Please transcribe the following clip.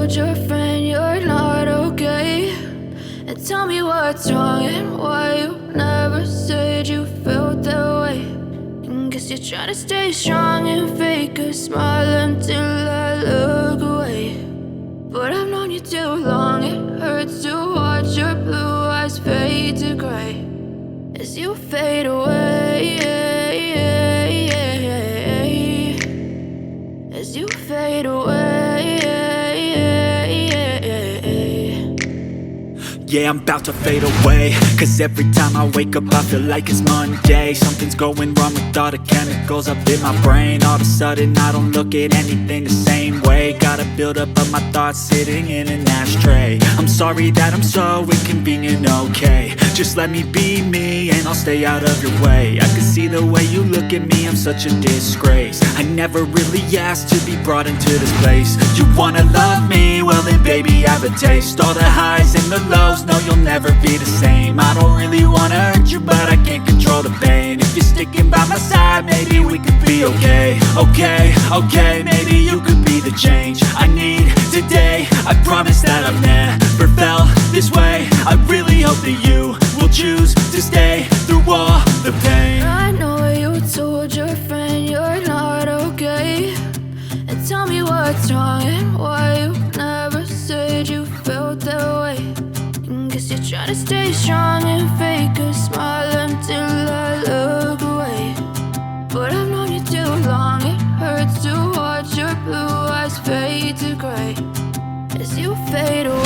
told your friend you're not okay? And tell me what's wrong and why you never said you felt that way. And guess you're trying to stay strong and fake a smile until I look away. But I've known you too long, it hurts to watch your blue eyes fade to gray as you fade away, as you fade away. Yeah, I'm about to fade away, cause every time I wake up I feel like it's Monday. Something's going wrong with all the chemicals up in my brain. All of a sudden I don't look at anything the same way. Got a buildup of my thoughts sitting in an ashtray. I'm sorry that I'm so inconvenient, okay? Just let me be me and I'll stay out of your way. I can see the way you look at me, I'm such a disgrace. I never really asked to be brought into this place. You wanna love me? Well then baby, have a taste. All the highs and the lows, no, you'll never be the same. I don't really wanna hurt you, but I can't control the pain. If you're sticking by my side, maybe we could be okay. Okay, maybe you could be the change I need today. I promise that I've never felt this way. I really hope that you will choose to stay through all the pain. I know you told your friend you're not okay. And tell me what's wrong and why you never said you felt that way. And guess you're trying to stay strong and fake a smile until I look away. But I've known you too long, it hurts to watch your blue eyes fade to gray as you fade away.